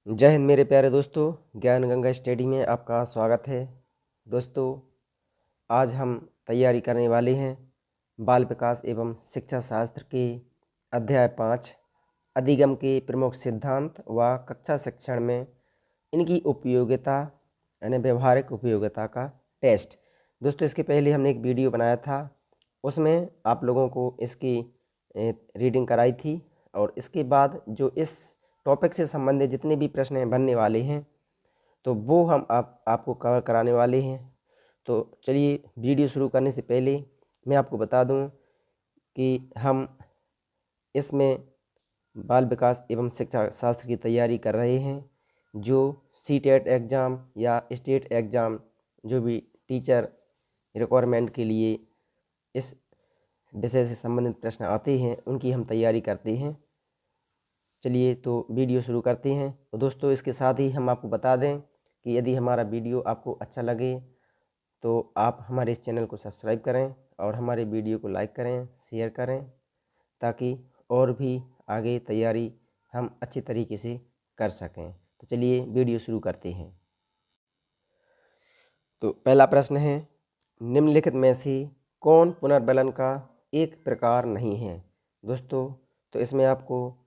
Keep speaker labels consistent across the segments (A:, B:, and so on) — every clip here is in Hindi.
A: जय हिंद मेरे प्यारे दोस्तों, ज्ञान गंगा स्टडी में आपका स्वागत है। दोस्तों, आज हम तैयारी करने वाले हैं बाल विकास एवं शिक्षा शास्त्र के अध्याय 5 अधिगम के प्रमुख सिद्धांत व कक्षा शिक्षण में इनकी उपयोगिता यानी व्यवहारिक उपयोगिता का टेस्ट। दोस्तों, इसके पहले हमने एक वीडियो बनाया था, उसमें आप लोगों को इसकी रीडिंग कराई थी और इसके बाद जो इस टॉपिक से संबंधित जितने भी प्रश्न बनने वाले हैं तो वो हम आपको कवर कराने वाले हैं। तो चलिए, वीडियो शुरू करने से पहले मैं आपको बता दूं कि हम इसमें बाल विकास एवं शिक्षा शास्त्र की तैयारी कर रहे हैं। जो सीटेट एग्ज़ाम या स्टेट एग्ज़ाम जो भी टीचर रिक्वायरमेंट के लिए इस विषय से संबंधित प्रश्न आते हैं उनकी हम तैयारी करते हैं। चलिए तो वीडियो शुरू करते हैं। तो दोस्तों, इसके साथ ही हम आपको बता दें कि यदि हमारा वीडियो आपको अच्छा लगे तो आप हमारे इस चैनल को सब्सक्राइब करें और हमारे वीडियो को लाइक करें, शेयर करें, ताकि और भी आगे तैयारी हम अच्छी तरीके से कर सकें। तो चलिए वीडियो शुरू करते हैं। तो पहला प्रश्न है, निम्नलिखित में से कौन पुनर्बलन का एक प्रकार नहीं है। दोस्तों, तो इसमें आपको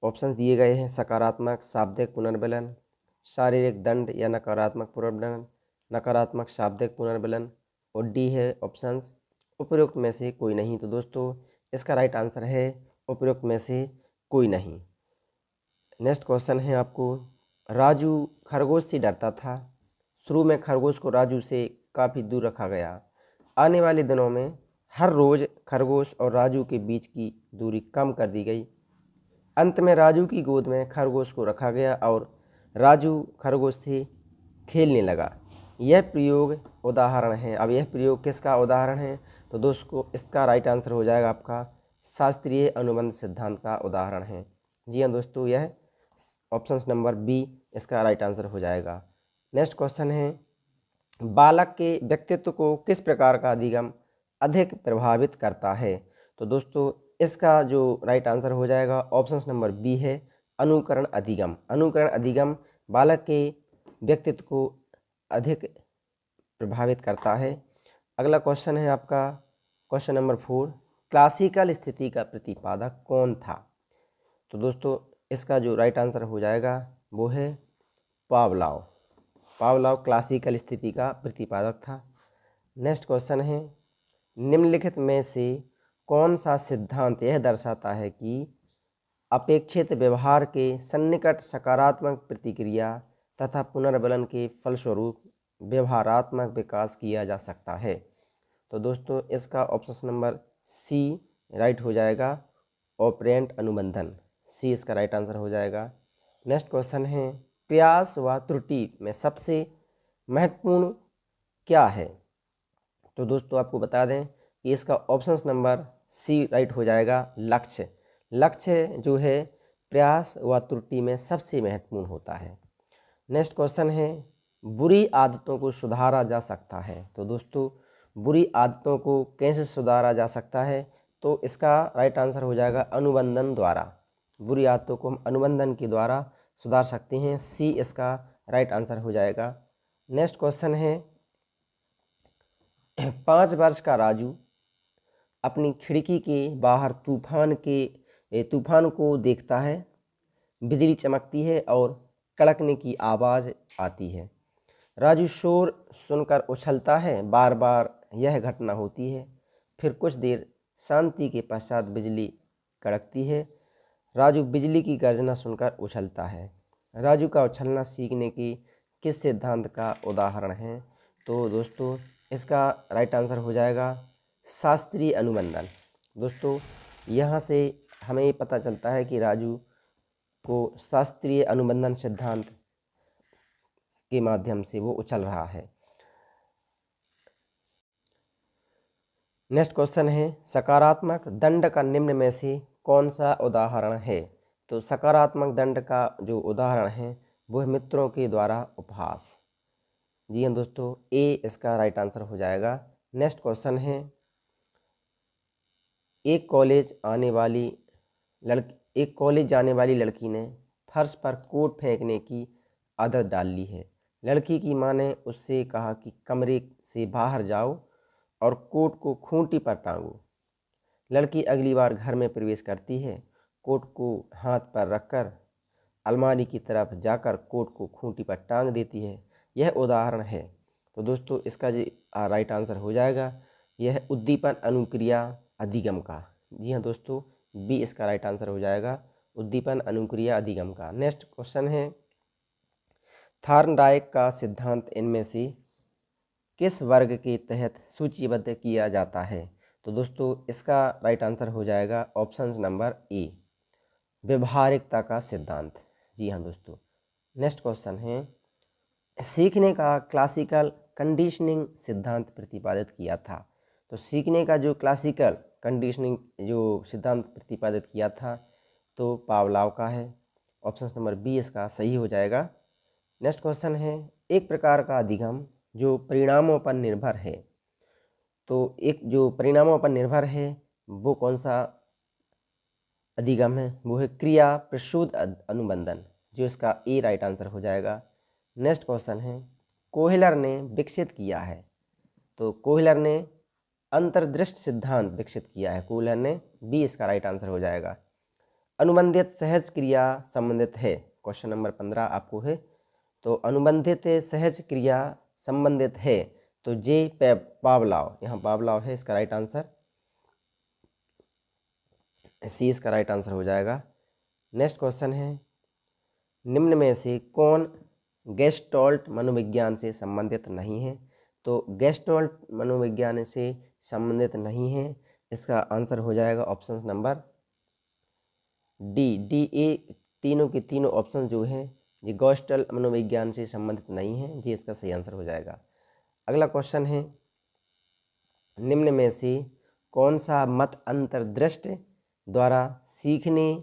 A: ऑप्शन दिए गए हैं, सकारात्मक शाब्दिक पुनर्बलन, शारीरिक दंड या नकारात्मक पुनर्बलन, नकारात्मक शाब्दिक पुनर्बलन, और डी है ऑप्शंस उपयुक्त में से कोई नहीं। तो दोस्तों, इसका राइट आंसर है उपयुक्त में से कोई नहीं। नेक्स्ट क्वेश्चन है आपको, राजू खरगोश से डरता था। शुरू में खरगोश को राजू से काफ़ी दूर रखा गया। आने वाले दिनों में हर रोज़ खरगोश और राजू के बीच की दूरी कम कर दी गई। अंत में राजू की गोद में खरगोश को रखा गया और राजू खरगोश से खेलने लगा। यह प्रयोग उदाहरण है। अब यह प्रयोग किसका उदाहरण है? तो दोस्तों, इसका राइट आंसर हो जाएगा आपका शास्त्रीय अनुबंध सिद्धांत का उदाहरण है। जी हाँ दोस्तों, यह ऑप्शन नंबर बी इसका राइट आंसर हो जाएगा। नेक्स्ट क्वेश्चन है, बालक के व्यक्तित्व को किस प्रकार का अधिगम अधिक प्रभावित करता है। तो दोस्तों, इसका जो राइट आंसर हो जाएगा ऑप्शन नंबर बी है, अनुकरण अधिगम। अनुकरण अधिगम बालक के व्यक्तित्व को अधिक प्रभावित करता है। अगला क्वेश्चन है आपका क्वेश्चन नंबर 4, क्लासिकल स्थिति का प्रतिपादक कौन था। तो दोस्तों, इसका जो राइट आंसर हो जाएगा वो है पावलोव। पावलोव क्लासिकल स्थिति का प्रतिपादक था। नेक्स्ट क्वेश्चन है, निम्नलिखित में से कौन सा सिद्धांत यह दर्शाता है कि अपेक्षित व्यवहार के सन्निकट सकारात्मक प्रतिक्रिया तथा पुनर्बलन के फलस्वरूप व्यवहारात्मक विकास किया जा सकता है। तो दोस्तों, इसका ऑप्शन नंबर सी राइट हो जाएगा, ऑपरेंट अनुबंधन। सी इसका राइट आंसर हो जाएगा। नेक्स्ट क्वेश्चन है, प्रयास व त्रुटि में सबसे महत्वपूर्ण क्या है। तो दोस्तों, आपको बता दें कि इसका ऑप्शन नंबर सी राइट हो जाएगा, लक्ष्य। लक्ष्य जो है प्रयास व त्रुटि में सबसे महत्वपूर्ण होता है। नेक्स्ट क्वेश्चन है, बुरी आदतों को सुधारा जा सकता है। तो दोस्तों, बुरी आदतों को कैसे सुधारा जा सकता है? तो इसका राइट आंसर हो जाएगा अनुबंधन द्वारा। बुरी आदतों को हम अनुबंधन के द्वारा सुधार सकते हैं। सी इसका राइट आंसर हो जाएगा। नेक्स्ट क्वेश्चन है, 5 वर्ष का राजू अपनी खिड़की के बाहर तूफान को देखता है। बिजली चमकती है और कड़कने की आवाज़ आती है। राजू शोर सुनकर उछलता है। बार बार यह घटना होती है। फिर कुछ देर शांति के पश्चात बिजली कड़कती है। राजू बिजली की गर्जना सुनकर उछलता है। राजू का उछलना सीखने की किस सिद्धांत का उदाहरण है? तो दोस्तों, इसका राइट आंसर हो जाएगा शास्त्रीय अनुबंधन। दोस्तों, यहाँ से हमें ये पता चलता है कि राजू को शास्त्रीय अनुबंधन सिद्धांत के माध्यम से वो उछल रहा है। नेक्स्ट क्वेश्चन है, सकारात्मक दंड का निम्न में से कौन सा उदाहरण है। तो सकारात्मक दंड का जो उदाहरण है वो है मित्रों के द्वारा उपहास। जी हाँ दोस्तों, ए इसका राइट आंसर हो जाएगा। नेक्स्ट क्वेश्चन है, एक कॉलेज जाने वाली लड़की ने फर्श पर कोट फेंकने की आदत डाल ली है। लड़की की माँ ने उससे कहा कि कमरे से बाहर जाओ और कोट को खूंटी पर टांगो। लड़की अगली बार घर में प्रवेश करती है, कोट को हाथ पर रखकर अलमारी की तरफ जाकर कोट को खूंटी पर टांग देती है। यह उदाहरण है। तो दोस्तों इसका जो राइट आंसर हो जाएगा यह है उद्दीपन अनुक्रिया अधिगम का। जी हाँ दोस्तों, बी इसका राइट आंसर हो जाएगा, उद्दीपन अनुक्रिया अधिगम का। नेक्स्ट क्वेश्चन है, थॉर्नडाइक का सिद्धांत इनमें से किस वर्ग के तहत सूचीबद्ध किया जाता है? तो दोस्तों इसका राइट आंसर हो जाएगा ऑप्शन नंबर ए, व्यवहारिकता का सिद्धांत। जी हाँ दोस्तों। नेक्स्ट क्वेश्चन है, सीखने का क्लासिकल कंडीशनिंग सिद्धांत प्रतिपादित किया था। तो सीखने का जो क्लासिकल कंडीशनिंग जो सिद्धांत प्रतिपादित किया था तो पावलाव का है। ऑप्शन नंबर बी इसका सही हो जाएगा। नेक्स्ट क्वेश्चन है, एक प्रकार का अधिगम जो परिणामों पर निर्भर है। तो एक जो परिणामों पर निर्भर है वो कौन सा अधिगम है? वो है क्रिया प्रसूत अनुबंधन, जो इसका ए राइट आंसर हो जाएगा। नेक्स्ट क्वेश्चन है, कोहलर ने विकसित किया है। तो कोहलर ने अंतर्दृष्टि सिद्धांत विकसित किया है, कोहलर ने, बी इसका राइट आंसर हो जाएगा। अनुबंधित सहज क्रिया संबंधित है, क्वेश्चन नंबर 15 आपको है। तो अनुबंधित सहज क्रिया संबंधित है तो जे पावलाव, यहाँ पावलाव है इसका राइट आंसर, सी इसका राइट आंसर हो जाएगा। नेक्स्ट क्वेश्चन है, निम्न में से कौन गेस्टॉल्ट मनोविज्ञान से संबंधित नहीं है? तो गेस्टॉल्ट मनोविज्ञान से संबंधित नहीं है, इसका आंसर हो जाएगा ऑप्शन नंबर डी ए। तीनों के तीनों ऑप्शन जो हैं ये गेस्टॉल्ट मनोविज्ञान से संबंधित नहीं है, जी इसका सही आंसर हो जाएगा। अगला क्वेश्चन है, निम्न में से कौन सा मत अंतर्दृष्टि द्वारा सीखने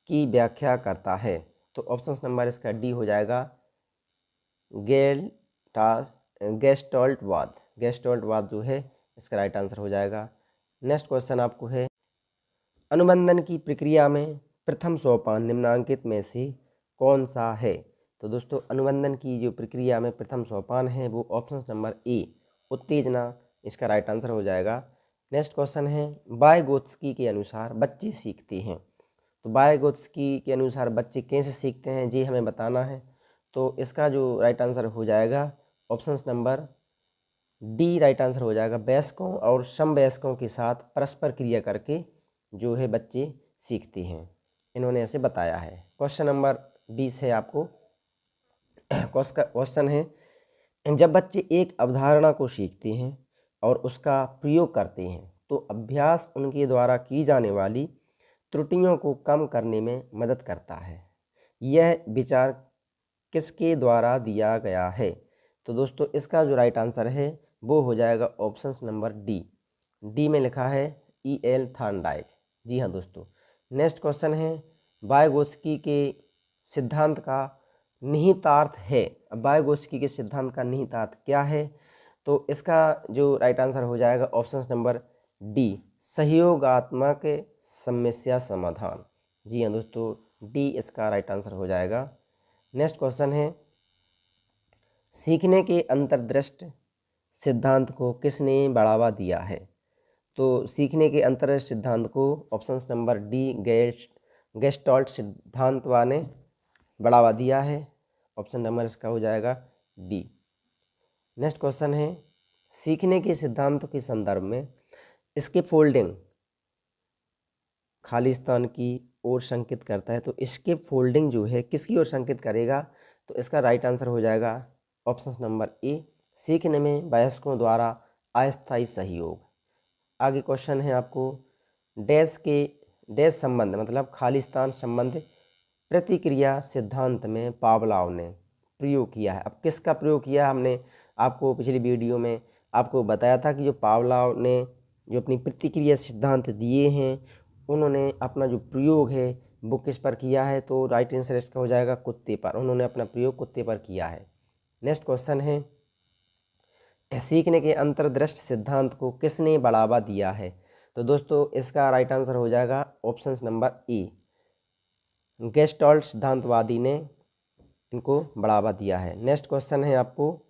A: की व्याख्या करता है? तो ऑप्शन नंबर इसका डी हो जाएगा, गेस्टॉल्टवाद। गेस्टॉल्टवाद जो है इसका राइट आंसर हो जाएगा। नेक्स्ट क्वेश्चन आपको है, अनुबंधन की प्रक्रिया में प्रथम सोपान निम्नांकित में से कौन सा है? तो दोस्तों अनुबंधन की जो प्रक्रिया में प्रथम सोपान है वो ऑप्शन नंबर ए, उत्तेजना, इसका राइट आंसर हो जाएगा। नेक्स्ट क्वेश्चन है, वाइगोत्स्की के अनुसार बच्चे सीखते हैं। तो वाइगोत्स्की के अनुसार बच्चे कैसे सीखते हैं जी हमें बताना है। तो इसका जो राइट आंसर हो जाएगा option number D right answer हो जाएगा, वयस्कों और समवयस्कों के साथ परस्पर क्रिया करके जो है बच्चे सीखते हैं, इन्होंने ऐसे बताया है। क्वेश्चन नंबर 20 है आपको। क्वेश्चन है, जब बच्चे एक अवधारणा को सीखते हैं और उसका प्रयोग करते हैं तो अभ्यास उनके द्वारा की जाने वाली त्रुटियों को कम करने में मदद करता है। यह विचार किसके द्वारा दिया गया है? तो दोस्तों इसका जो राइट आंसर है वो हो जाएगा ऑप्शन नंबर डी में लिखा है E.L. थॉर्नडाइक। जी हाँ दोस्तों। नेक्स्ट क्वेश्चन है, वाइगोत्स्की के सिद्धांत का निहितार्थ है। अब वाइगोत्स्की के सिद्धांत का निहितार्थ क्या है? तो इसका जो राइट आंसर हो जाएगा ऑप्शन नंबर डी, सहयोगात्मक समस्या समाधान। जी हाँ दोस्तों, डी इसका राइट आंसर हो जाएगा। नेक्स्ट क्वेश्चन है, सीखने के अंतर्दृष्टि सिद्धांत को किसने बढ़ावा दिया है? तो सीखने के अंतर्दृष्टि सिद्धांत को ऑप्शन नंबर डी, गेस्टॉल्ट सिद्धांतवा ने बढ़ावा दिया है। ऑप्शन नंबर इसका हो जाएगा डी। नेक्स्ट क्वेश्चन है, सीखने के सिद्धांतों के संदर्भ में इसके फोल्डिंग खाली स्थान की ओर संकेत करता है। तो इसके फोल्डिंग जो है किसकी ओर संकेत करेगा? तो इसका राइट आंसर हो जाएगा ऑप्शन नंबर ए, सीखने में वयस्कों द्वारा अस्थायी सहयोग। आगे क्वेश्चन है आपको, डैश संबंध मतलब खाली स्थान संबंध प्रतिक्रिया सिद्धांत में पावलाव ने प्रयोग किया है। अब किसका प्रयोग किया? हमने आपको पिछली वीडियो में आपको बताया था कि जो पावलाव ने जो अपनी प्रतिक्रिया सिद्धांत दिए हैं उन्होंने अपना जो प्रयोग है वो किस पर किया है? तो राइट आंसर इसका हो जाएगा कुत्ते पर। उन्होंने अपना प्रयोग कुत्ते पर किया है। नेक्स्ट क्वेश्चन है, सीखने के अंतर्दृष्टि सिद्धांत को किसने बढ़ावा दिया है? तो दोस्तों इसका राइट आंसर हो जाएगा ऑप्शन नंबर ए, गेस्टाल्ट सिद्धांतवादी ने इनको बढ़ावा दिया है। नेक्स्ट क्वेश्चन है आपको,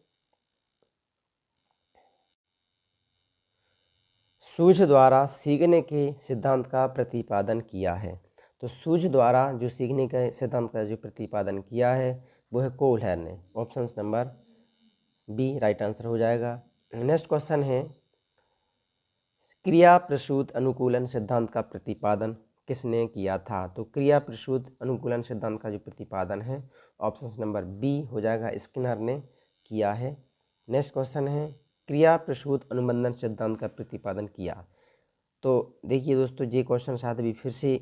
A: सूझ द्वारा सीखने के सिद्धांत का प्रतिपादन किया है। तो सूझ द्वारा जो सीखने के सिद्धांत का जो प्रतिपादन किया है वो है कोहलर ने। Option number B right answer हो जाएगा। नेक्स्ट क्वेश्चन है, क्रिया प्रसूत अनुकूलन सिद्धांत का प्रतिपादन किसने किया था। तो क्रिया प्रसूत अनुकूलन सिद्धांत का जो प्रतिपादन है ऑप्शन नंबर बी हो जाएगा, स्किनर ने किया है। नेक्स्ट क्वेश्चन है, क्रिया प्रसूत अनुबंधन सिद्धांत का प्रतिपादन किया। तो देखिए दोस्तों, ये क्वेश्चन शायद अभी फिर से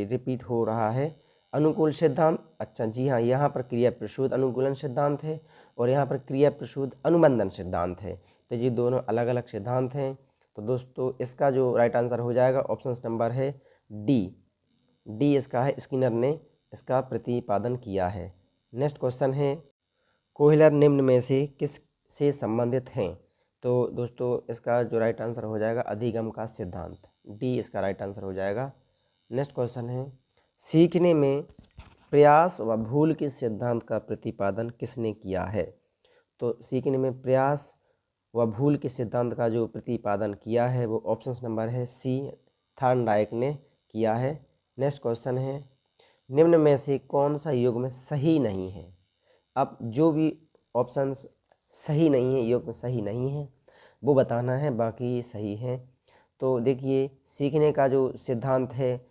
A: रिपीट हो रहा है। अनुकूल सिद्धांत, अच्छा जी हाँ, यहाँ पर क्रिया प्रसूत अनुकूलन सिद्धांत है और यहाँ पर क्रिया प्रसूत अनुबंधन सिद्धांत है। तो ये दोनों अलग अलग सिद्धांत हैं। तो दोस्तों इसका जो राइट आंसर हो जाएगा ऑप्शन नंबर है डी इसका है, स्किनर ने इसका प्रतिपादन किया है। नेक्स्ट क्वेश्चन है, कोहलर निम्न में से किस से संबंधित हैं। तो दोस्तों इसका जो राइट आंसर हो जाएगा अधिगम का सिद्धांत, डी इसका राइट आंसर हो जाएगा। नेक्स्ट क्वेश्चन है, सीखने में प्रयास व भूल के सिद्धांत का प्रतिपादन किसने किया है। तो सीखने में प्रयास व भूल के सिद्धांत का जो प्रतिपादन किया है वो ऑप्शन नंबर है सी, थॉर्नडाइक ने किया है। नेक्स्ट क्वेश्चन है, निम्न में से कौन सा युग्म सही नहीं है। अब जो भी ऑप्शंस सही नहीं है, युग्म सही नहीं है वो बताना है, बाकी सही है। तो देखिए सीखने का जो सिद्धांत है,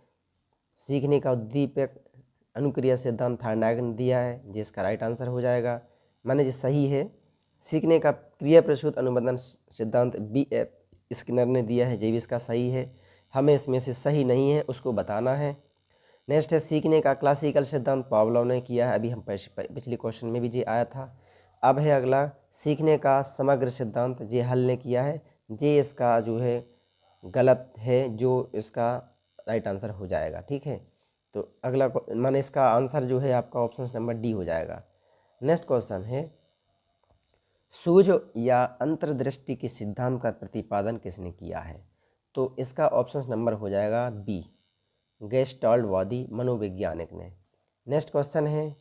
A: सीखने का उद्दीपक अनुक्रिया सिद्धांत थॉर्नडाइक ने दिया है, जिसका राइट आंसर हो जाएगा, माने जो सही है। सीखने का क्रिया प्रसूत अनुबंधन सिद्धांत B.F. स्किनर ने दिया है, ये भी इसका सही है। हमें इसमें से सही नहीं है उसको बताना है। नेक्स्ट है, सीखने का क्लासिकल सिद्धांत पावलोव ने किया है, अभी हम पिछले क्वेश्चन में भी ये आया था। अब है अगला, सीखने का समग्र सिद्धांत, ये हल ने किया है, ये इसका जो है गलत है, जो इसका राइट आंसर हो जाएगा। ठीक है, तो अगला माने इसका आंसर जो है आपका ऑप्शन नंबर डी हो जाएगा। नेक्स्ट क्वेश्चन है, सूझ या अंतर्दृष्टि के सिद्धांत का प्रतिपादन किसने किया है। तो इसका ऑप्शन नंबर हो जाएगा बी, गेस्टाल्टवादी मनोवैज्ञानिक ने। नेक्स्ट क्वेश्चन है,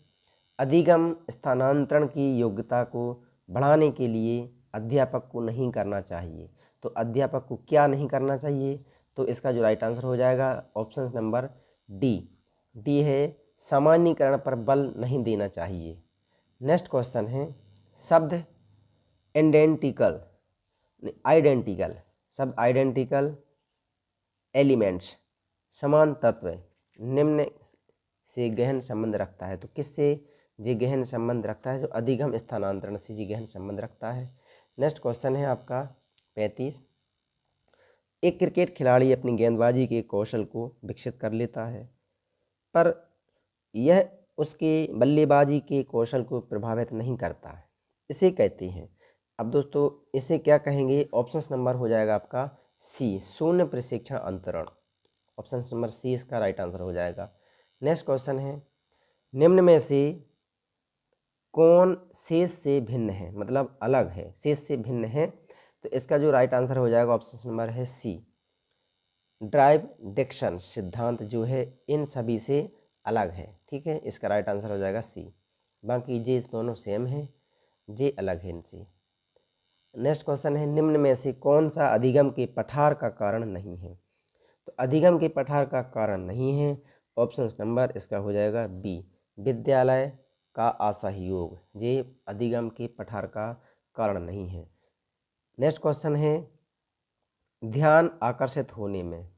A: अधिगम स्थानांतरण की योग्यता को बढ़ाने के लिए अध्यापक को नहीं करना चाहिए। तो अध्यापक को क्या नहीं करना चाहिए, तो इसका जो राइट आंसर हो जाएगा ऑप्शन नंबर डी है, सामान्यीकरण पर बल नहीं देना चाहिए। नेक्स्ट क्वेश्चन है, शब्द आइडेंटिकल एलिमेंट्स समान तत्व निम्न से गहन संबंध रखता है। तो किससे ये गहन संबंध रखता है, जो अधिगम स्थानांतरण से ये गहन संबंध रखता है। नेक्स्ट क्वेश्चन है आपका 35, एक क्रिकेट खिलाड़ी अपनी गेंदबाजी के कौशल को विकसित कर लेता है, पर यह उसके बल्लेबाजी के कौशल को प्रभावित नहीं करता है, इसे कहते हैं। अब दोस्तों इसे क्या कहेंगे, ऑप्शन नंबर हो जाएगा आपका सी, शून्य प्रशिक्षण अंतरण। ऑप्शन नंबर सी इसका राइट आंसर हो जाएगा। नेक्स्ट क्वेश्चन है, निम्न में से कौन शेष से भिन्न है, मतलब अलग है, शेष से भिन्न है। तो इसका जो राइट आंसर हो जाएगा ऑप्शन नंबर है सी, ड्राइव डिक्शन सिद्धांत जो है इन सभी से अलग है। ठीक है, इसका राइट आंसर हो जाएगा सी, बाकी जे दोनों सेम है, जे अलग है इनसे। नेक्स्ट क्वेश्चन है, निम्न में से कौन सा अधिगम के पठार का कारण नहीं है। तो अधिगम के पठार का कारण नहीं है, ऑप्शन नंबर इसका हो जाएगा बी, विद्यालय का असहयोग, ये अधिगम के पठार का कारण नहीं है। नेक्स्ट क्वेश्चन है, ध्यान आकर्षित होने में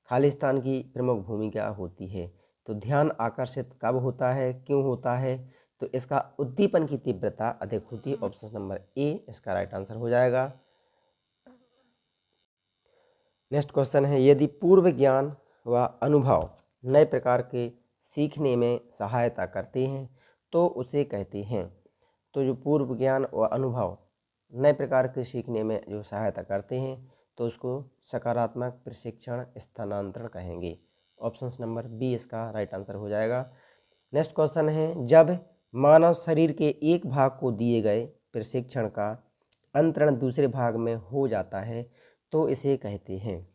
A: खालिस्तान की प्रमुख भूमिका होती है। तो ध्यान आकर्षित कब होता है, क्यों होता है, तो इसका उद्दीपन की तीव्रता अधिक होती है, ऑप्शन नंबर ए इसका राइट आंसर हो जाएगा। नेक्स्ट क्वेश्चन है, यदि पूर्व ज्ञान व अनुभव नए प्रकार के सीखने में सहायता करते हैं तो उसे कहते हैं। तो जो पूर्व ज्ञान व अनुभव नए प्रकार के सीखने में जो सहायता करते हैं तो उसको सकारात्मक प्रशिक्षण स्थानांतरण कहेंगे। ऑप्शन नंबर बी इसका राइट आंसर हो जाएगा। नेक्स्ट क्वेश्चन है, जब मानव शरीर के एक भाग को दिए गए प्रशिक्षण का अंतरण दूसरे भाग में हो जाता है तो इसे कहते हैं।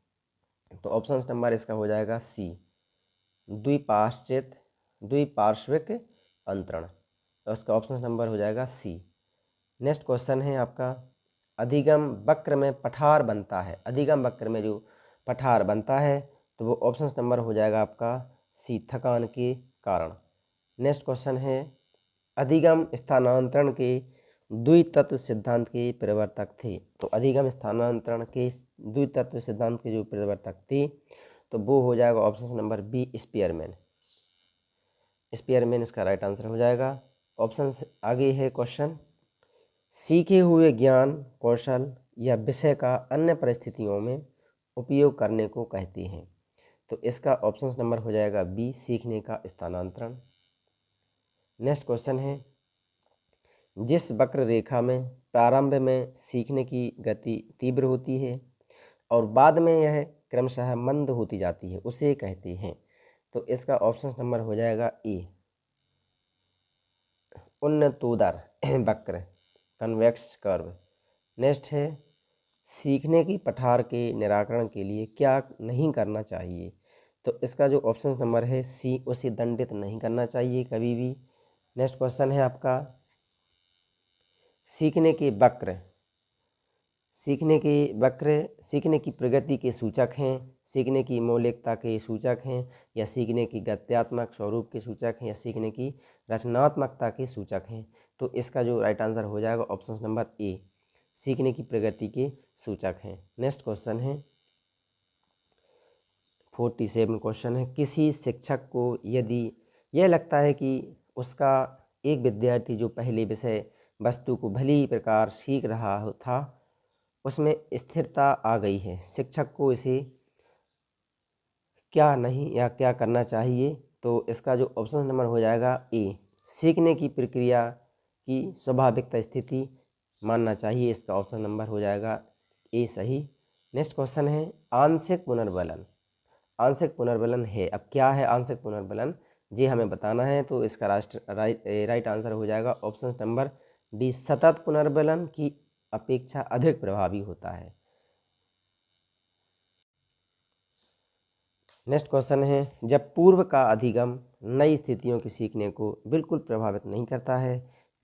A: तो ऑप्शन नंबर इसका हो जाएगा सी, द्विपार्श्विक अंतरण। और उसका ऑप्शन नंबर हो जाएगा सी। नेक्स्ट क्वेश्चन है आपका, अधिगम वक्र में पठार बनता है। अधिगम वक्र में जो पठार बनता है तो वो ऑप्शन नंबर हो जाएगा आपका सी, थकान के कारण। नेक्स्ट क्वेश्चन है, अधिगम स्थानांतरण के द्वितत्व सिद्धांत के प्रवर्तक थे। तो अधिगम स्थानांतरण के द्वितत्व सिद्धांत के जो प्रवर्तक थे तो वो हो जाएगा option number B, Spearman. Spearman इसका राइट आंसर हो जाएगा। ऑप्शन आगे है क्वेश्चन, सीखे हुए ज्ञान कौशल या विषय का अन्य परिस्थितियों में उपयोग करने को कहते हैं। तो इसका ऑप्शन नंबर हो जाएगा बी, सीखने का स्थानांतरण। नेक्स्ट क्वेश्चन है, जिस वक्र रेखा में प्रारंभ में सीखने की गति तीव्र होती है और बाद में यह क्रमशः मंद होती जाती है उसे कहते हैं। तो इसका ऑप्शन नंबर हो जाएगा ए, उन्नतोदर वक्र, कन्वेक्स कर्व। नेक्स्ट है, सीखने की पठार के निराकरण के लिए क्या नहीं करना चाहिए। तो इसका जो ऑप्शन नंबर है सी, उसे दंडित नहीं करना चाहिए कभी भी। नेक्स्ट क्वेश्चन है आपका, सीखने के वक्र सीखने की प्रगति के सूचक हैं, सीखने की मौलिकता के सूचक हैं, या सीखने की गत्यात्मक स्वरूप के सूचक हैं, या सीखने की रचनात्मकता के सूचक हैं। तो इसका जो राइट आंसर हो जाएगा ऑप्शन नंबर ए, सीखने की प्रगति के सूचक हैं। नेक्स्ट क्वेश्चन है 47 क्वेश्चन है, किसी शिक्षक को यदि यह लगता है कि उसका एक विद्यार्थी जो पहले विषय वस्तु को भली प्रकार सीख रहा था उसमें स्थिरता आ गई है, शिक्षक को इसे क्या नहीं या क्या करना चाहिए। तो इसका जो ऑप्शन नंबर हो जाएगा ए, सीखने की प्रक्रिया की स्वाभाविक स्थिति मानना चाहिए। इसका ऑप्शन नंबर हो जाएगा ए, सही। नेक्स्ट क्वेश्चन है, आंशिक पुनर्बलन। आंशिक पुनर्बलन है, अब क्या है आंशिक पुनर्बलन, ये हमें बताना है। तो इसका राइट आंसर हो जाएगा ऑप्शन नंबर डी, सतत पुनर्बलन की अपेक्षा अधिक प्रभावी होता है। नेक्स्ट क्वेश्चन है, जब पूर्व का अधिगम नई स्थितियों की सीखने को बिल्कुल प्रभावित नहीं करता है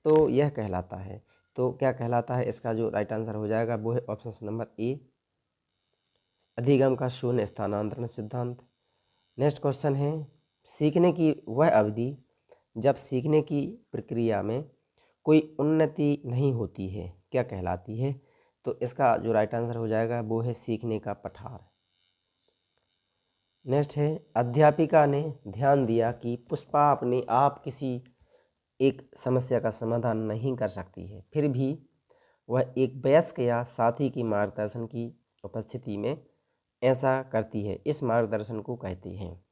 A: तो यह कहलाता है। तो क्या कहलाता है, इसका जो राइट आंसर हो जाएगा वो है ऑप्शन नंबर ए, अधिगम का शून्य स्थानांतरण सिद्धांत। नेक्स्ट क्वेश्चन है, सीखने की वह अवधि जब सीखने की प्रक्रिया में कोई उन्नति नहीं होती है क्या कहलाती है। तो इसका जो राइट आंसर हो जाएगा वो है सीखने का पठार। नेक्स्ट है, अध्यापिका ने ध्यान दिया कि पुष्पा अपने आप किसी एक समस्या का समाधान नहीं कर सकती है, फिर भी वह एक वयस्क या साथी की मार्गदर्शन की उपस्थिति में ऐसा करती है, इस मार्गदर्शन को कहते हैं।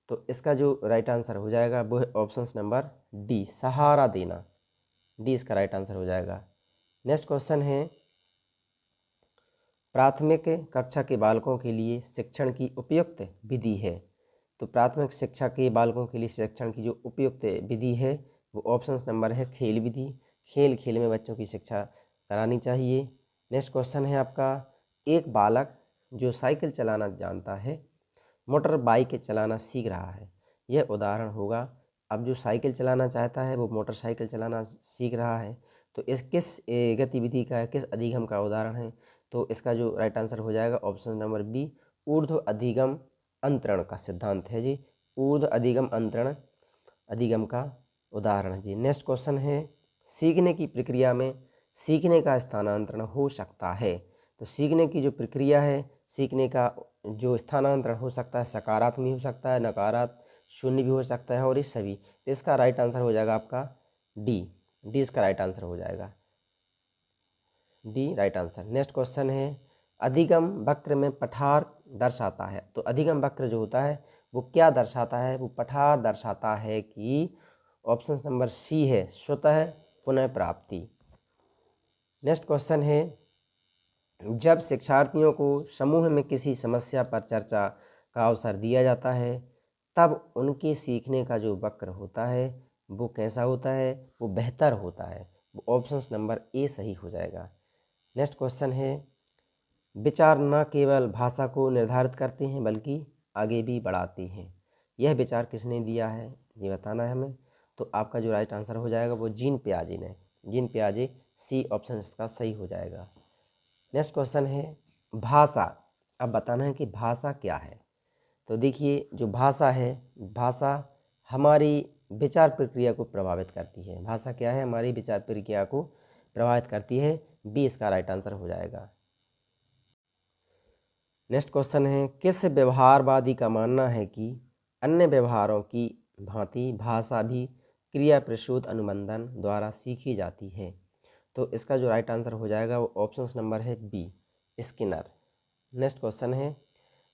A: तो इसका जो राइट आंसर हो जाएगा वो है ऑप्शन नंबर डी, सहारा देना। डी इसका राइट आंसर हो जाएगा। नेक्स्ट क्वेश्चन है, प्राथमिक कक्षा के बालकों के लिए शिक्षण की उपयुक्त विधि है। तो प्राथमिक शिक्षा के बालकों के लिए शिक्षण की जो उपयुक्त विधि है वो ऑप्शन नंबर है खेल विधि। खेल खेल में बच्चों की शिक्षा करानी चाहिए। नेक्स्ट क्वेश्चन है आपका, एक बालक जो साइकिल चलाना जानता है मोटर बाइक चलाना सीख रहा है, यह उदाहरण होगा। अब जो साइकिल चलाना चाहता है वो मोटरसाइकिल चलाना सीख रहा है, तो इस किस गतिविधि का, किस अधिगम का उदाहरण है। तो इसका जो राइट आंसर हो जाएगा ऑप्शन नंबर बी, ऊर्ध्व अधिगम अंतरण का सिद्धांत है जी। ऊर्ध्व अधिगम अंतरण अधिगम का उदाहरण है जी। नेक्स्ट क्वेश्चन है, सीखने की प्रक्रिया में सीखने का स्थानांतरण हो सकता है। तो सीखने की जो प्रक्रिया है, सीखने का जो स्थानांतरण हो सकता है सकारात्मक भी हो सकता है, नकारात्मक, शून्य भी हो सकता है, और ये सभी। तो इसका राइट आंसर हो जाएगा आपका डी। डी इसका राइट आंसर हो जाएगा, D right answer. Next question है, अधिगम वक्र में पठार दर्शाता है। तो अधिगम वक्र जो होता है वो क्या दर्शाता है, वो पठार दर्शाता है कि ऑप्शन नंबर सी है, स्वतः पुनः प्राप्ति। नेक्स्ट क्वेश्चन है, जब शिक्षार्थियों को समूह में किसी समस्या पर चर्चा का अवसर दिया जाता है तब उनके सीखने का जो वक्र होता है वो कैसा होता है, वो बेहतर होता है। वो ऑप्शन नंबर ए सही हो जाएगा। नेक्स्ट क्वेश्चन है, विचार न केवल भाषा को निर्धारित करते हैं बल्कि आगे भी बढ़ाते हैं। यह विचार किसने दिया है ये बताना है हमें। तो आपका जो राइट आंसर हो जाएगा वो जीन पियाजे ने। जीन पियाजे, सी ऑप्शन इसका सही हो जाएगा। नेक्स्ट क्वेश्चन है भाषा। अब बताना है कि भाषा क्या है। तो देखिए जो भाषा है, भाषा हमारी विचार प्रक्रिया को प्रभावित करती है। भाषा क्या है, हमारी विचार प्रक्रिया को प्रभावित करती है। बी इसका राइट आंसर हो जाएगा। नेक्स्ट क्वेश्चन है किस व्यवहारवादी का मानना है कि अन्य व्यवहारों की भांति भाषा भी क्रिया प्रसूत अनुबंधन द्वारा सीखी जाती है। तो इसका जो राइट आंसर हो जाएगा वो ऑप्शन नंबर है बी, स्किनर। नेक्स्ट क्वेश्चन है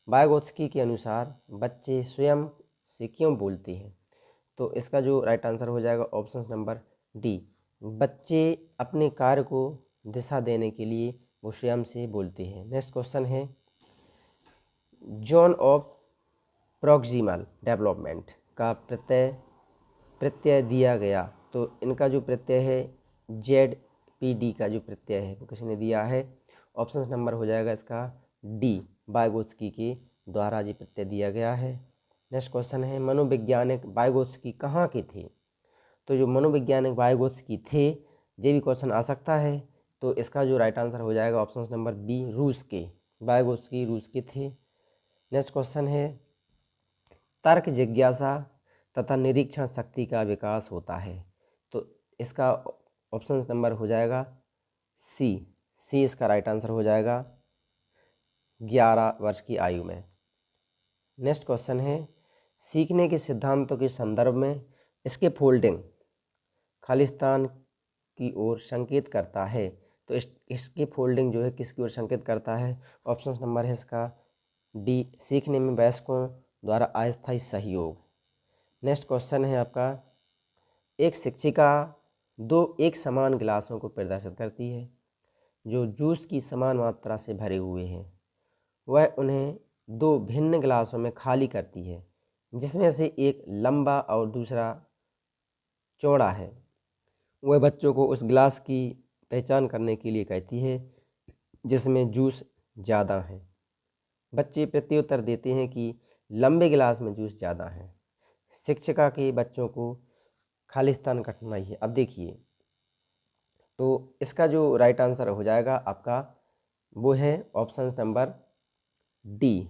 A: वाइगोत्स्की के अनुसार बच्चे स्वयं से क्यों बोलते हैं। तो इसका जो राइट आंसर हो जाएगा ऑप्शन नंबर डी, बच्चे अपने कार्य को दिशा देने के लिए वो स्वयं से बोलते हैं। नेक्स्ट क्वेश्चन है जोन ऑफ प्रॉक्सिमल डेवलपमेंट का प्रत्यय दिया गया। तो इनका जो प्रत्यय है ZPD का जो प्रत्यय है वो किसने दिया है। ऑप्शन नंबर हो जाएगा इसका डी, वाइगोत्स्की के द्वारा ये प्रत्यय दिया गया है। नेक्स्ट क्वेश्चन है मनोवैज्ञानिक वाइगोत्स्की कहाँ के थे। तो जो मनोवैज्ञानिक वाइगोत्स्की थे ये भी क्वेश्चन आ सकता है। तो इसका जो राइट आंसर हो जाएगा ऑप्शन नंबर बी, रूस के। वाइगोत्स्की रूस के थे। नेक्स्ट क्वेश्चन है तर्क जिज्ञासा तथा निरीक्षण शक्ति का विकास होता है। तो इसका ऑप्शन नंबर हो जाएगा सी इसका राइट आंसर हो जाएगा 11 वर्ष की आयु में। नेक्स्ट क्वेश्चन है सीखने के सिद्धांतों के संदर्भ में इसके फोल्डिंग खालिस्तान की ओर संकेत करता है। तो इसकी फोल्डिंग जो है किसकी ओर संकेत करता है। ऑप्शन नंबर है इसका डी, सीखने में वयस्कों द्वारा अस्थायी सहयोग। नेक्स्ट क्वेश्चन है आपका एक शिक्षिका दो एक समान गिलासों को प्रदर्शित करती है जो जूस की समान मात्रा से भरे हुए हैं। वह उन्हें दो भिन्न गिलासों में खाली करती है जिसमें से एक लंबा और दूसरा चौड़ा है। वह बच्चों को उस गिलास की पहचान करने के लिए कहती है जिसमें जूस ज़्यादा है। बच्चे प्रत्युत्तर देते हैं कि लंबे गिलास में जूस ज़्यादा है। शिक्षिका के बच्चों को खालिस्तान कठिनाई है। अब देखिए तो इसका जो राइट आंसर हो जाएगा आपका वो है ऑप्शन नंबर डी,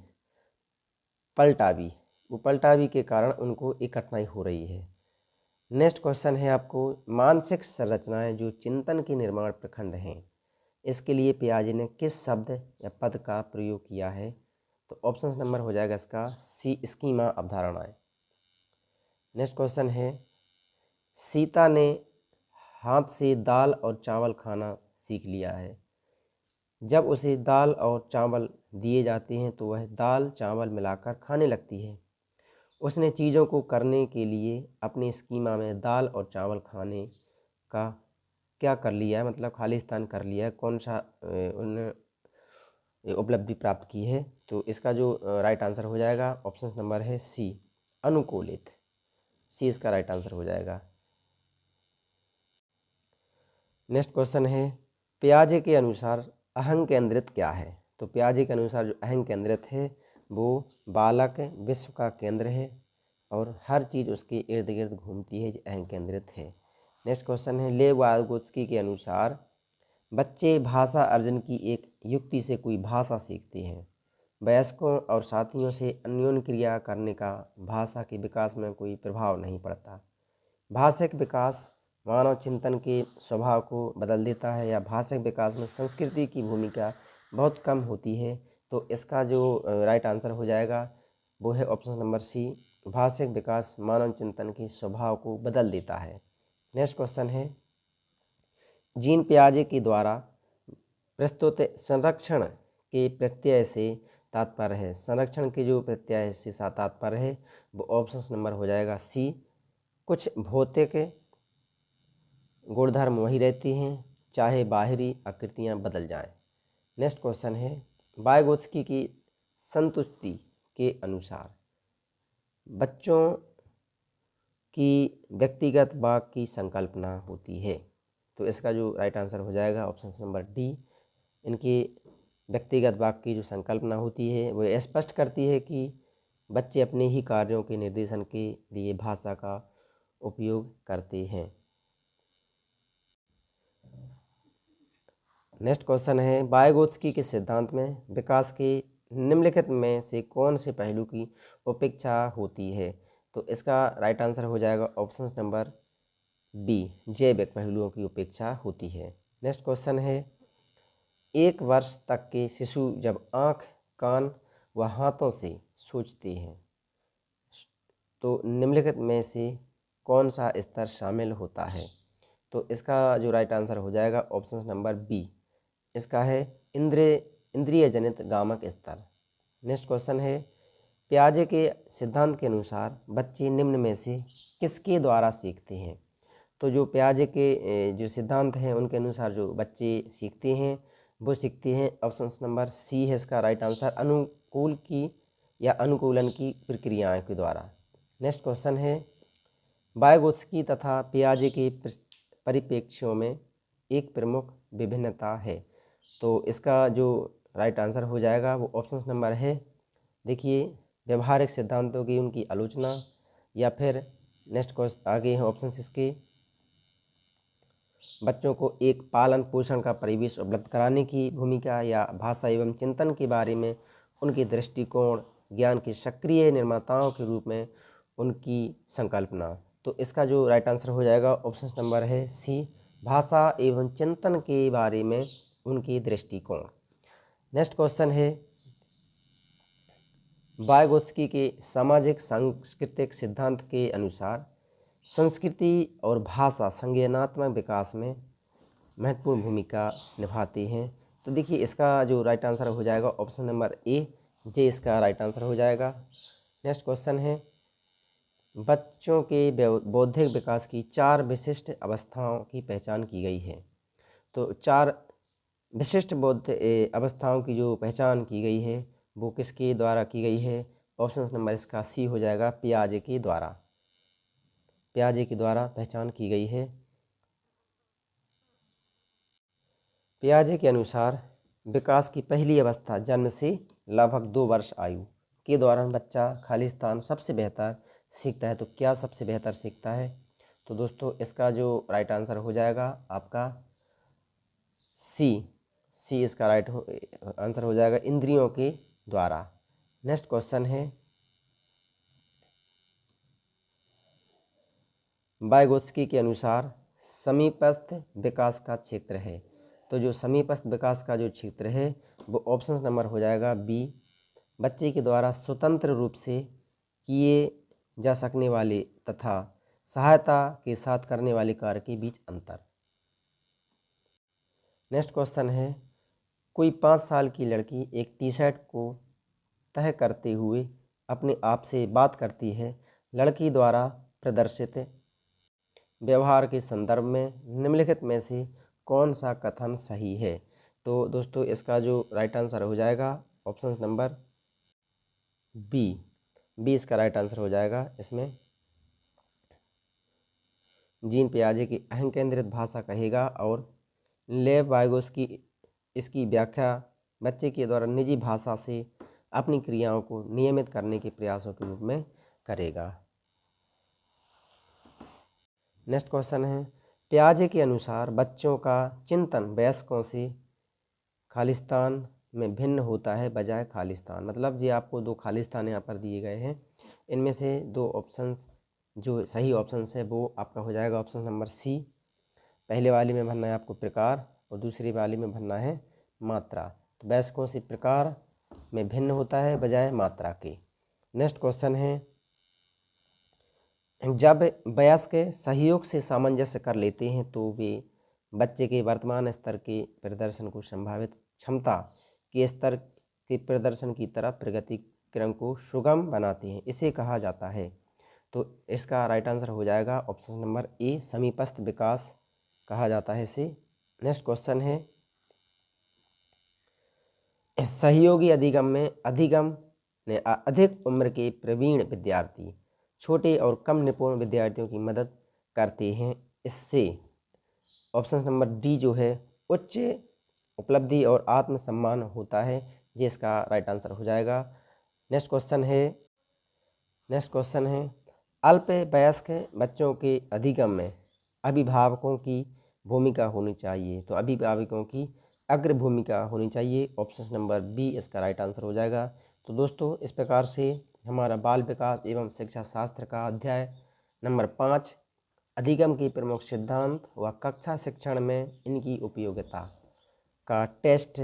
A: पलटावी। वो पलटावी के कारण उनको एक कठिनाई हो रही है। नेक्स्ट क्वेश्चन है आपको मानसिक संरचनाएं जो चिंतन के निर्माण प्रखंड हैं, इसके लिए पियाजे ने किस शब्द या पद का प्रयोग किया है। तो ऑप्शन नंबर हो जाएगा इसका सी, स्कीमा अवधारणाएं। नेक्स्ट क्वेश्चन है सीता ने हाथ से दाल और चावल खाना सीख लिया है। जब उसे दाल और चावल दिए जाते हैं तो वह दाल चावल मिलाकर खाने लगती है। उसने चीज़ों को करने के लिए अपने स्कीमा में दाल और चावल खाने का क्या कर लिया है, मतलब खालिस्तान कर लिया है, कौन सा उन्होंने उपलब्धि प्राप्त की है। तो इसका जो राइट आंसर हो जाएगा ऑप्शन नंबर है सी, अनुकूलित। सी इसका राइट आंसर हो जाएगा। नेक्स्ट क्वेश्चन है पियाजे के अनुसार अहं केंद्रित क्या है। तो पियाजे के अनुसार जो अहं केंद्रित है वो बालक विश्व का केंद्र है और हर चीज़ उसके इर्द गिर्द घूमती है, जो अहं केंद्रित है। नेक्स्ट क्वेश्चन है लेव वाइगोत्स्की के अनुसार बच्चे भाषा अर्जन की एक युक्ति से कोई भाषा सीखते हैं। वयस्कों और साथियों से अन्योन्य क्रिया करने का भाषा के विकास में कोई प्रभाव नहीं पड़ता। भाषिक विकास मानव चिंतन के स्वभाव को बदल देता है या भाषिक विकास में संस्कृति की भूमिका बहुत कम होती है। तो इसका जो राइट आंसर हो जाएगा वो है ऑप्शन नंबर सी, भाषिक विकास मानव चिंतन के स्वभाव को बदल देता है। नेक्स्ट क्वेश्चन है जीन पियाजे के द्वारा प्रस्तुत संरक्षण के प्रत्यय से तात्पर्य है। संरक्षण के जो प्रत्यय से तात्पर्य है वो ऑप्शन नंबर हो जाएगा सी, कुछ भौतिक गुणधर्म वही रहती हैं चाहे बाहरी आकृतियां बदल जाएं। नेक्स्ट क्वेश्चन है वाइगोत्स्की की संतुष्टि के अनुसार बच्चों की व्यक्तिगत वाक की संकल्पना होती है। तो इसका जो राइट आंसर हो जाएगा ऑप्शन नंबर डी, इनके व्यक्तिगत वाक की जो संकल्पना होती है वो स्पष्ट करती है कि बच्चे अपने ही कार्यों के निर्देशन के लिए भाषा का उपयोग करते हैं। नेक्स्ट क्वेश्चन है, वाइगोत्स्की के सिद्धांत में विकास के निम्नलिखित में से कौन से पहलू की उपेक्षा होती है? तो इसका राइट आंसर हो जाएगा ऑप्शन नंबर बी, जैविक पहलुओं की उपेक्षा होती है। नेक्स्ट क्वेश्चन है, 1 वर्ष तक के शिशु जब आँख, कान व हाथों से सोचते हैं तो निम्नलिखित में से कौन सा स्तर शामिल होता है? तो इसका जो राइट आंसर हो जाएगा ऑप्शन नंबर बी, इसका है इंद्रिय जनित गामक स्तर। नेक्स्ट क्वेश्चन है, पियाजे के सिद्धांत के अनुसार बच्चे निम्न में से किसके द्वारा सीखते हैं? तो जो पियाजे के जो सिद्धांत हैं उनके अनुसार जो बच्चे सीखते हैं वो सीखते हैं, ऑप्शन नंबर सी है इसका राइट आंसर, अनुकूल की या अनुकूलन की प्रक्रियाओं के द्वारा। नेक्स्ट क्वेश्चन है, वाइगोत्स्की तथा पियाजे के परिप्रेक्ष्यों में एक प्रमुख विभिन्नता है। तो इसका जो राइट आंसर हो जाएगा वो ऑप्शन नंबर है, देखिए, व्यवहारिक सिद्धांतों की उनकी आलोचना, या फिर नेक्स्ट क्वेश्चन आगे हैं ऑप्शन इसके, बच्चों को एक पालन पोषण का परिवेश उपलब्ध कराने की भूमिका, या भाषा एवं चिंतन के बारे में उनके दृष्टिकोण, ज्ञान के सक्रिय निर्माताओं के रूप में उनकी संकल्पना। तो इसका जो राइट आंसर हो जाएगा ऑप्शन नंबर है सी, भाषा एवं चिंतन के बारे में उनके दृष्टिकोण। नेक्स्ट क्वेश्चन है, वाइगोत्स्की के सामाजिक सांस्कृतिक सिद्धांत के अनुसार संस्कृति और भाषा संज्ञानात्मक विकास में महत्वपूर्ण भूमिका निभाते हैं। तो देखिए, इसका जो राइट आंसर हो जाएगा ऑप्शन नंबर ए, जे इसका राइट आंसर हो जाएगा। नेक्स्ट क्वेश्चन है, बच्चों के बौद्धिक विकास की 4 विशिष्ट अवस्थाओं की पहचान की गई है। तो 4 विशिष्ट बौद्ध अवस्थाओं की जो पहचान की गई है वो किसके द्वारा की गई है? ऑप्शन नंबर इसका सी हो जाएगा, पियाजे के द्वारा। पियाजे के द्वारा पहचान की गई है। पियाजे के अनुसार विकास की पहली अवस्था जन्म से लगभग 2 वर्ष आयु के दौरान बच्चा खालिस्तान सबसे बेहतर सीखता है। तो क्या सबसे बेहतर सीखता है? तो दोस्तों इसका जो राइट आंसर हो जाएगा आपका सी इसका राइट आंसर हो जाएगा, इंद्रियों के द्वारा। नेक्स्ट क्वेश्चन है, वाइगोत्स्की के अनुसार समीपस्थ विकास का क्षेत्र है। तो जो समीपस्थ विकास का जो क्षेत्र है वो ऑप्शन नंबर हो जाएगा बी, बच्चे के द्वारा स्वतंत्र रूप से किए जा सकने वाले तथा सहायता के साथ करने वाले कार्य के बीच अंतर। नेक्स्ट क्वेश्चन है, कोई 5 साल की लड़की एक टी शर्ट को तह करते हुए अपने आप से बात करती है। लड़की द्वारा प्रदर्शित व्यवहार के संदर्भ में निम्नलिखित में से कौन सा कथन सही है? तो दोस्तों इसका जो राइट आंसर हो जाएगा ऑप्शन नंबर बी इसका राइट आंसर हो जाएगा। इसमें जीन पियाजे की अहं केंद्रित भाषा कहेगा और लेव वाइगोत्स्की इसकी व्याख्या बच्चे के द्वारा निजी भाषा से अपनी क्रियाओं को नियमित करने के प्रयासों के रूप में करेगा। नेक्स्ट क्वेश्चन है, पियाजे के अनुसार बच्चों का चिंतन वयस्कों से खालिस्तान में भिन्न होता है बजाय खालिस्तान। मतलब जी आपको 2 खालिस्तान यहाँ पर दिए गए हैं, इनमें से 2 ऑप्शंस जो सही ऑप्शन है वो आपका हो जाएगा ऑप्शन नंबर सी। पहले वाले में भरना है आपको प्रकार और दूसरी वाले में भरना है मात्रा। तो वयस्कों से प्रकार में भिन्न होता है बजाय मात्रा के। नेक्स्ट क्वेश्चन है, जब वयस्क सहयोग से सामंजस्य कर लेते हैं तो वे बच्चे के वर्तमान स्तर के प्रदर्शन को संभावित क्षमता के स्तर के प्रदर्शन की तरफ प्रगति क्रम को सुगम बनाते हैं, इसे कहा जाता है। तो इसका राइट आंसर हो जाएगा ऑप्शन नंबर ए, समीपस्थ विकास कहा जाता है इसे। नेक्स्ट क्वेश्चन है, सहयोगी अधिगम में अधिक उम्र के प्रवीण विद्यार्थी छोटे और कम निपुण विद्यार्थियों की मदद करते हैं। इससे ऑप्शन नंबर डी जो है उच्च उपलब्धि और आत्मसम्मान होता है, जिसका राइट आंसर हो जाएगा। नेक्स्ट क्वेश्चन है, नेक्स्ट क्वेश्चन है, अल्पवयस्क बच्चों के अधिगम में अभिभावकों की भूमिका होनी चाहिए। तो अभिभावकों की अग्र भूमिका होनी चाहिए। ऑप्शन नंबर बी इसका राइट आंसर हो जाएगा। तो दोस्तों इस प्रकार से हमारा बाल विकास एवं शिक्षा शास्त्र का अध्याय नंबर 5 अधिगम की प्रमुख सिद्धांत व कक्षा शिक्षण में इनकी उपयोगिता का टेस्ट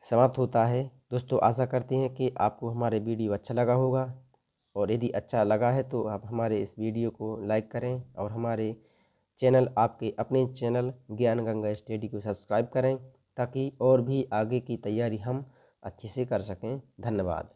A: समाप्त होता है। दोस्तों आशा करते हैं कि आपको हमारे वीडियो अच्छा लगा होगा, और यदि अच्छा लगा है तो आप हमारे इस वीडियो को लाइक करें और हमारे चैनल आपके अपने चैनल ज्ञान गंगा स्टडी को सब्सक्राइब करें, ताकि और भी आगे की तैयारी हम अच्छे से कर सकें। धन्यवाद।